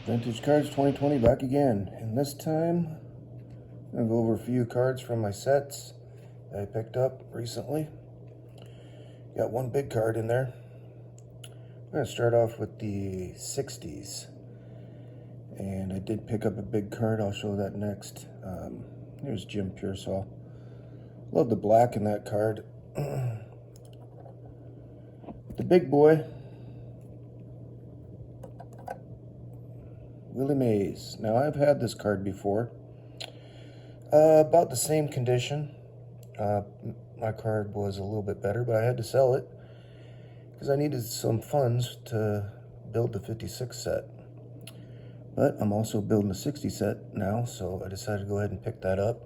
Vintage Cards 2020 back again, and this time I'm going to go over a few cards from my sets that I picked up recently. Got one big card in there. I'm going to start off with the 60s, and I did pick up a big card. I'll show that next. Here's Jim Pearsall. Love the black in that card. The big boy, Willie Mays. Now, I've had this card before. About the same condition. My card was a little bit better, but I had to sell it because I needed some funds to build the 56 set. But I'm also building a 60 set now, so I decided to go ahead and pick that up.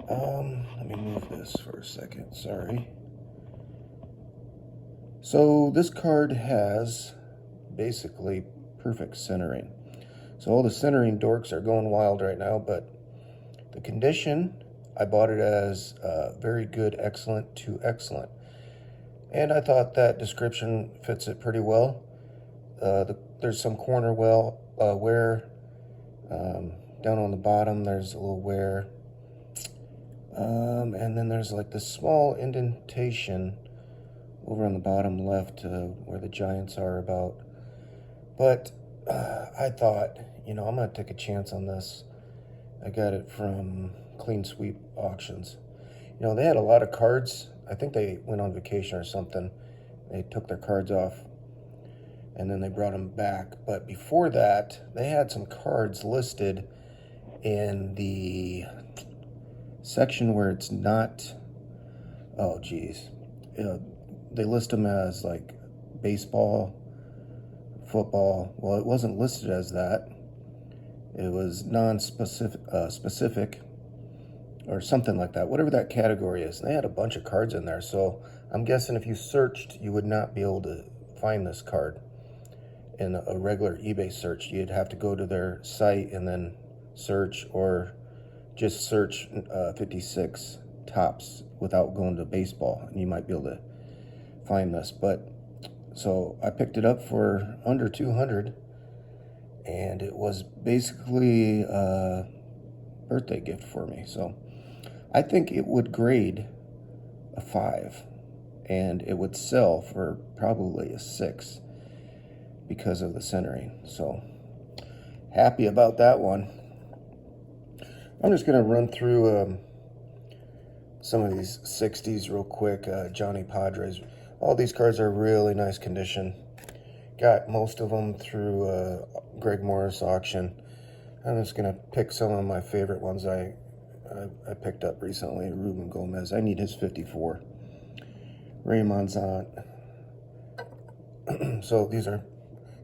Let me move this for a second, sorry. So this card has basically perfect centering. So all the centering dorks are going wild right now, but the condition, I bought it as very good, excellent to excellent. And I thought that description fits it pretty well. There's some corner wear. Down on the bottom, there's a little wear. And then there's like this small indentation over on the bottom left where the Giants are about. But I thought, I'm going to take a chance on this. I got it from Clean Sweep Auctions. They had a lot of cards. I think they went on vacation or something. They took their cards off and then they brought them back. But before that, they had some cards listed in the section where it's not, oh geez. They list them as like baseball, football. Well, it wasn't listed as that. It was non-specific, specific, or something like that, whatever that category is. They had a bunch of cards in there, so I'm guessing if you searched, you would not be able to find this card in a regular eBay search. You'd have to go to their site and then search, or just search 56 tops without going to baseball, and you might be able to find this. But so I picked it up for under 200, and it was basically a birthday gift for me. So I think it would grade a 5, and it would sell for probably a 6 because of the centering. So happy about that one. I'm just going to run through some of these 60s real quick. Johnny Padres. All these cards are really nice condition. Got most of them through Greg Morris auction. I'm just going to pick some of my favorite ones I picked up recently. Ruben Gomez. I need his 54. Raymond Zant. So these are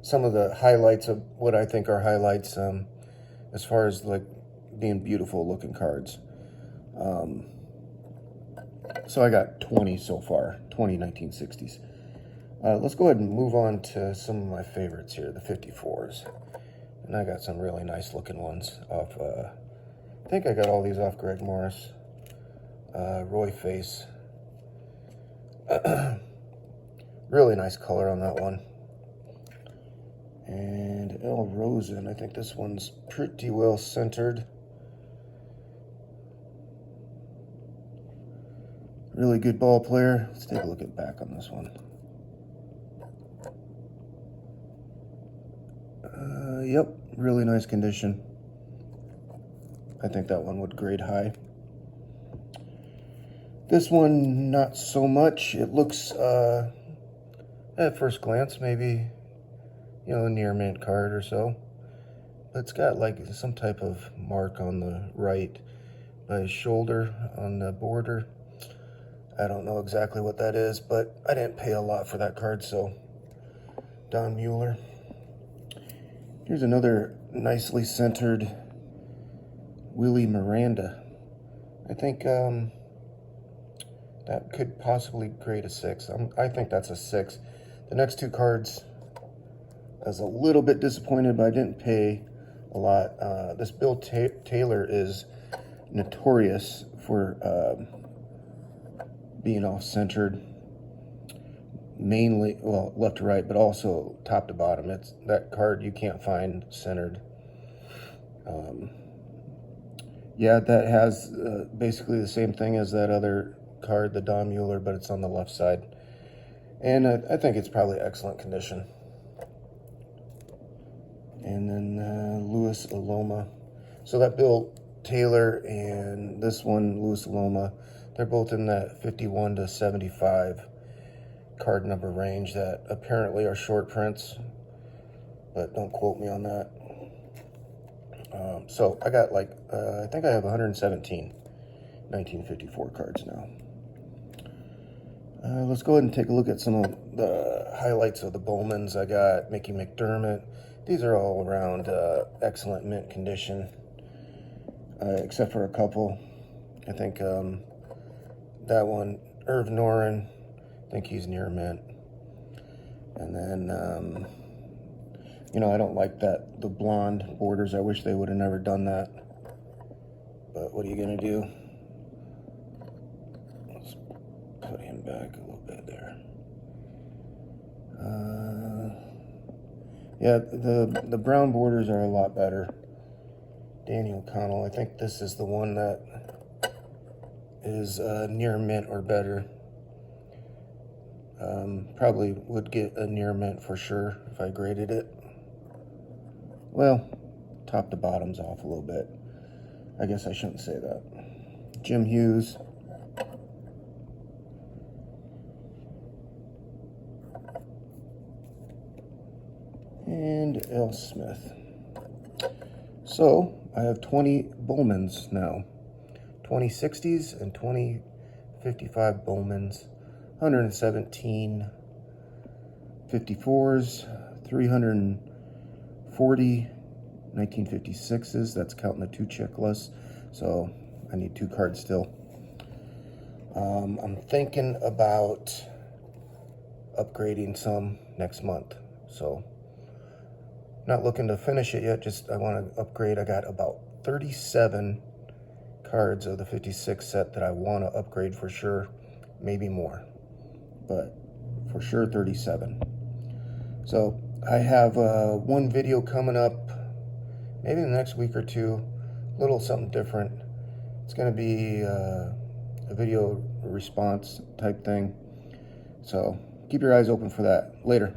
some of the highlights of what I think are highlights as far as like being beautiful looking cards. So I got 20 so far, 20 1960s. Let's go ahead and move on to some of my favorites here, the 54s. And I got some really nice looking ones off, I think I got all these off Greg Morris. Roy Face. Really nice color on that one. And L. Rosen, I think this one's pretty well centered. Really good ball player. Let's take a look at back on this one. Yep, really nice condition. I think that one would grade high. This one, not so much. It looks, at first glance, maybe, a near mint card or so. But it's got like some type of mark on the right by his shoulder on the border. I don't know exactly what that is, but I didn't pay a lot for that card, so Don Mueller. Here's another nicely centered Willie Miranda. I think that could possibly grade a 6. I think that's a 6. The next two cards, I was a little bit disappointed, but I didn't pay a lot. This Bill Taylor is notorious for being off-centered. mainly, well, left to right, but also top to bottom. It's that card you can't find centered. Yeah, that has basically the same thing as that other card, the Don Mueller, but it's on the left side. And I think it's probably excellent condition. And then Louis Aloma. So that Bill Taylor and this one, Louis Aloma, they're both in that 51 to 75 card number range that apparently are short prints, but don't quote me on that. So I got like, I think I have 117 1954 cards now. Let's go ahead and take a look at some of the highlights of the Bowmans. I got Mickey McDermott. These are all around excellent mint condition, except for a couple. I think that one, Irv Noren, I think he's near mint. And then, you know, I don't like the blonde borders. I wish they would have never done that. But what are you going to do? Let's put him back a little bit there. Yeah, the brown borders are a lot better. Danny O'Connell, I think this is the one that is near mint or better. Probably would get a near mint for sure if I graded it. Well, top to bottom's off a little bit. I guess I shouldn't say that. Jim Hughes. And L. Smith. So I have 20 Bowmans now. 20 60s and 20 55 Bowmans. 117 54s. 340 1956s. That's counting the 2 checklists. So I need 2 cards still. I'm thinking about upgrading some next month. So not looking to finish it yet, just I want to upgrade. I got about 37 cards of the 56 set that I want to upgrade for sure, maybe more, but for sure 37. So I have one video coming up maybe the next week or two, a little something different. It's going to be a video response type thing, so keep your eyes open for that. Later.